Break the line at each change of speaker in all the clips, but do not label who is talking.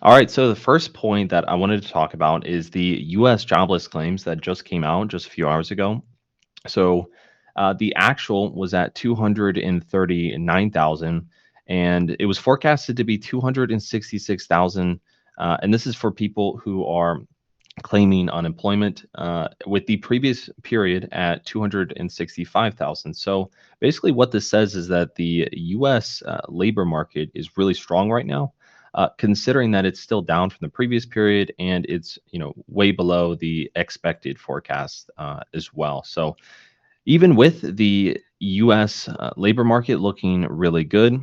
All right, so the first point that I wanted to talk about is the US jobless claims that just came out just a few hours ago. So the actual was at 239,000, and it was forecasted to be 266,000. And this is for people who are claiming unemployment with the previous period at 265,000. So basically, what this says is that the US labor market is really strong right now. Considering that it's still down from the previous period and it's way below the expected forecast as well. So even with the US labor market looking really good,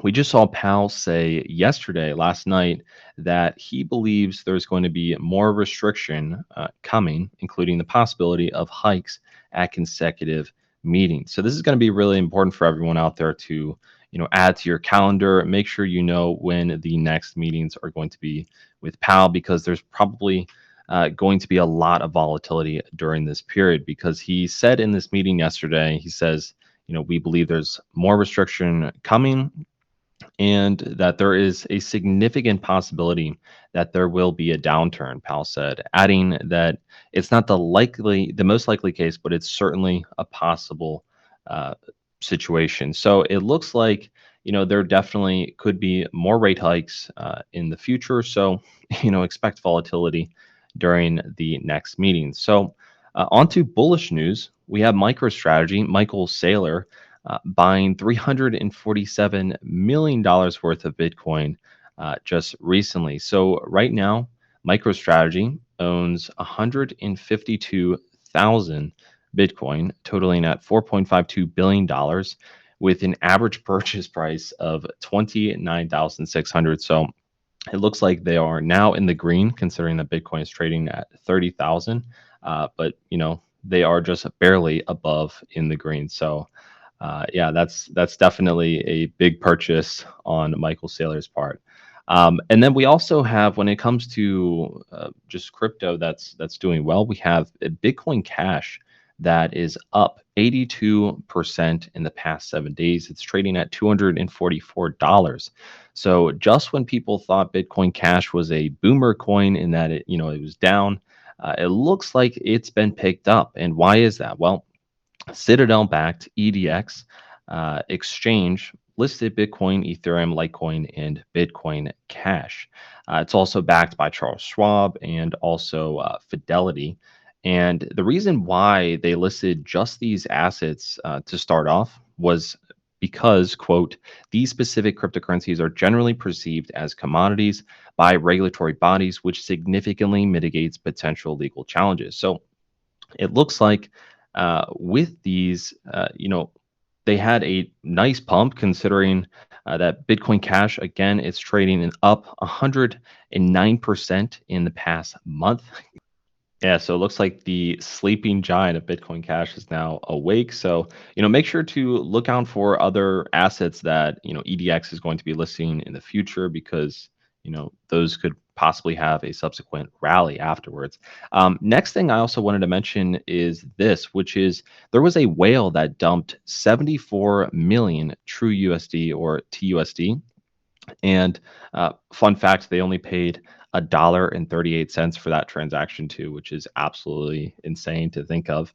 we just saw Powell say yesterday, last night, that he believes there's going to be more restriction coming, including the possibility of hikes at consecutive meetings. So this is going to be really important for everyone out there to, add to your calendar. Make sure you know when the next meetings are going to be with Powell, because there's probably going to be a lot of volatility during this period. Because he said in this meeting yesterday, he says, we believe there's more restriction coming and that there is a significant possibility that there will be a downturn, Powell said, adding that it's not the most likely case, but it's certainly a possible uh, situation. So it looks like there definitely could be more rate hikes in the future. So expect volatility during the next meeting. So on to bullish news. We have MicroStrategy, Michael Saylor buying $347 million worth of Bitcoin just recently. So, right now, MicroStrategy owns 152,000 Bitcoin, totaling at $4.52 billion, with an average purchase price of 29,600. So, it looks like they are now in the green, considering that Bitcoin is trading at 30,000. But, they are just barely above in the green. So, yeah, that's definitely a big purchase on Michael Saylor's part. And then we also have, when it comes to just crypto that's doing well, we have a Bitcoin Cash that is up 82% in the past 7 days. It's trading at $244. So just when people thought Bitcoin Cash was a boomer coin in that it was down, it looks like it's been picked up. And why is that? Well, Citadel backed EDX exchange listed Bitcoin, Ethereum, Litecoin, and Bitcoin Cash. It's also backed by Charles Schwab and also Fidelity. And the reason why they listed just these assets to start off was because, quote, these specific cryptocurrencies are generally perceived as commodities by regulatory bodies, which significantly mitigates potential legal challenges. So it looks like with these, they had a nice pump considering that Bitcoin Cash, again, it's trading up 109% in the past month. Yeah, so it looks like the sleeping giant of Bitcoin Cash is now awake. So, make sure to look out for other assets that, EDX is going to be listing in the future, because, those could possibly have a subsequent rally afterwards. Next thing I also wanted to mention is this, which is there was a whale that dumped 74 million true USD or TUSD. And fun fact, they only paid $1.38 for that transaction too, which is absolutely insane to think of.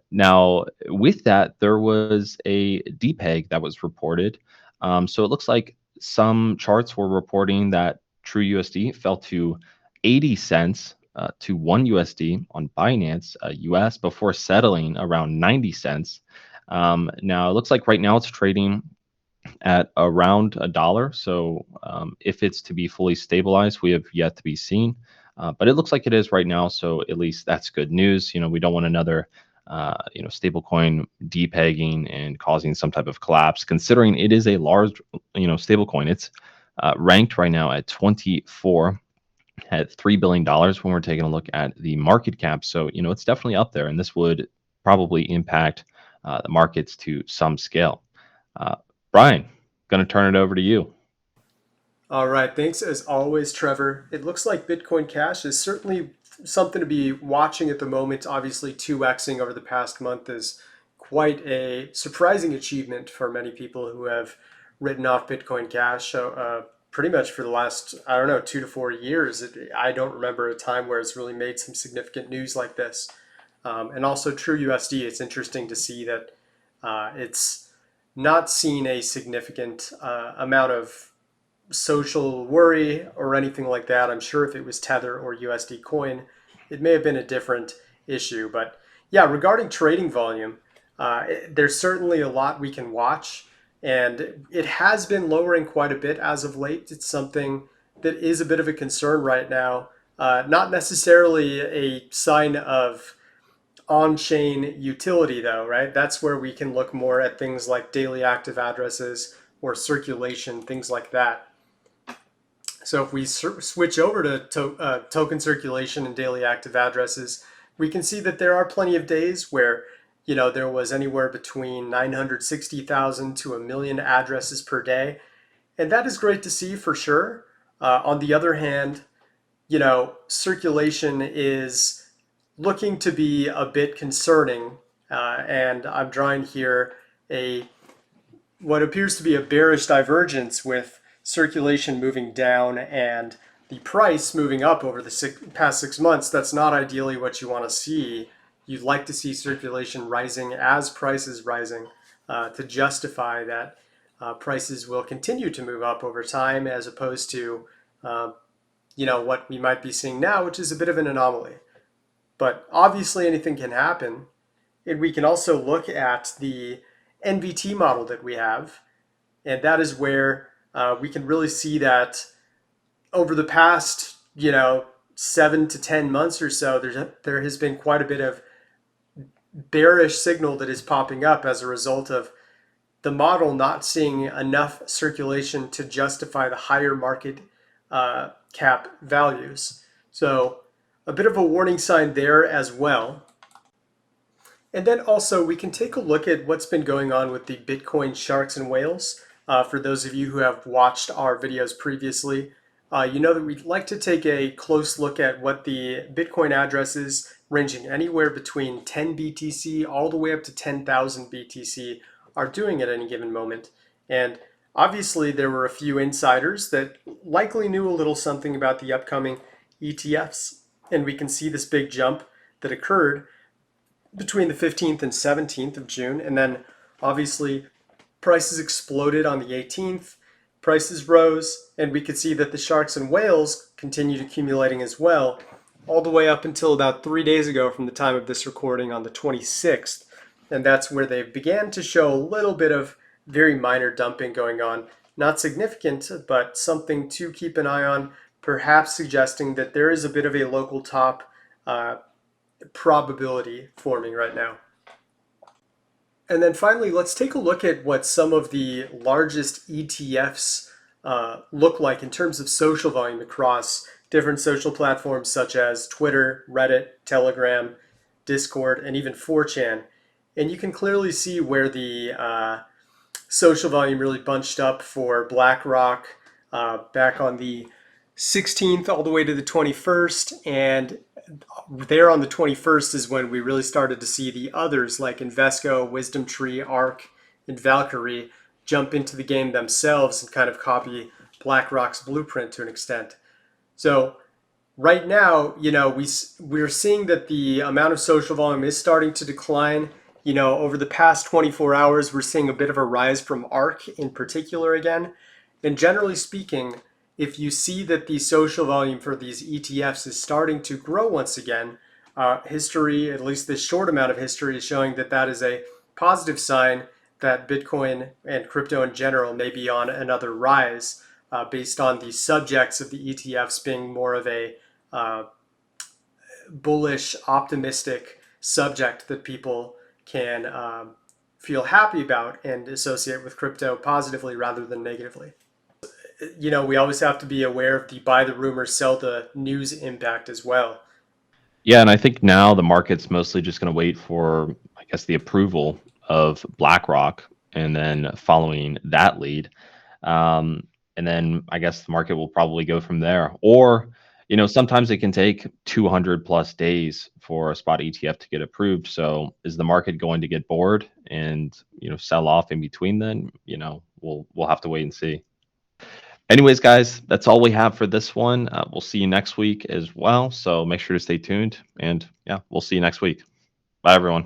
Now, with that, there was a DPEG that was reported. So it looks like some charts were reporting that True USD fell to 80 cents to 1 USD on Binance US before settling around 90 cents. Now, it looks like right now it's trading at around $1. So if it's to be fully stabilized, we have yet to be seen. But it looks like it is right now. So at least that's good news. We don't want another, stablecoin depegging and causing some type of collapse, considering it is a large, stablecoin. It's ranked right now at 24 at $3 billion when we're taking a look at the market cap. So, it's definitely up there, and this would probably impact the markets to some scale. Uh, Brian, going to turn it over to you.
All right, thanks as always, Trevor. It looks like Bitcoin Cash is certainly something to be watching at the moment. Obviously, 2xing over the past month is quite a surprising achievement for many people who have written off Bitcoin Cash. So, pretty much for the last, I don't know, 2 to 4 years. I don't remember a time where it's really made some significant news like this. And also True USD, it's interesting to see that it's not seen a significant amount of social worry or anything like that. I'm sure if it was Tether or USD Coin, it may have been a different issue. But yeah, regarding trading volume, there's certainly a lot we can watch, and it has been lowering quite a bit as of late. It's something that is a bit of a concern right now. Not necessarily a sign of on-chain utility though, right? That's where we can look more at things like daily active addresses or circulation, things like that. So if we switch over to token circulation and daily active addresses, we can see that there are plenty of days where, there was anywhere between 960,000 to a million addresses per day. And that is great to see for sure. On the other hand, circulation is looking to be a bit concerning. And I'm drawing here what appears to be a bearish divergence with circulation moving down and the price moving up over the past 6 months. That's not ideally what you want to see. You'd like to see circulation rising as price is rising to justify that prices will continue to move up over time, as opposed to what we might be seeing now, which is a bit of an anomaly. But obviously anything can happen. And we can also look at the NVT model that we have. And that is where we can really see that over the past, 7 to 10 months or so, there has been quite a bit of bearish signal that is popping up as a result of the model not seeing enough circulation to justify the higher market cap values. So a bit of a warning sign there as well. And then also we can take a look at what's been going on with the Bitcoin sharks and whales. For those of you who have watched our videos previously, you know that we'd like to take a close look at what the Bitcoin addresses ranging anywhere between 10 BTC all the way up to 10,000 BTC are doing at any given moment. And obviously there were a few insiders that likely knew a little something about the upcoming ETFs. And we can see this big jump that occurred between the 15th and 17th of June. And then obviously prices exploded on the 18th, prices rose, and we could see that the sharks and whales continued accumulating as well, all the way up until about 3 days ago from the time of this recording on the 26th. And that's where they began to show a little bit of very minor dumping going on. Not significant, but something to keep an eye on, perhaps suggesting that there is a bit of a local top probability forming right now. And then finally, let's take a look at what some of the largest ETFs look like in terms of social volume across different social platforms such as Twitter, Reddit, Telegram, Discord, and even 4chan. And you can clearly see where the social volume really bunched up for BlackRock back on the 16th all the way to the 21st. And there on the 21st is when we really started to see the others like Invesco, WisdomTree, ARK, and Valkyrie jump into the game themselves and kind of copy BlackRock's blueprint to an extent. So right now, we're seeing that the amount of social volume is starting to decline. Over the past 24 hours, we're seeing a bit of a rise from ARK in particular again. And generally speaking, if you see that the social volume for these ETFs is starting to grow once again, history, at least this short amount of history, is showing that that is a positive sign that Bitcoin and crypto in general may be on another rise based on the subjects of the ETFs being more of a bullish, optimistic subject that people can feel happy about and associate with crypto positively rather than negatively. We always have to be aware of the buy the rumor, sell the news impact as well.
Yeah, and I think now the market's mostly just going to wait for, I guess, the approval of BlackRock, and then following that lead, and then I guess the market will probably go from there. Or, sometimes it can take 200 plus days for a spot ETF to get approved. So is the market going to get bored and sell off in between? Then we'll have to wait and see. Anyways, guys, that's all we have for this one. We'll see you next week as well. So make sure to stay tuned. And yeah, we'll see you next week. Bye, everyone.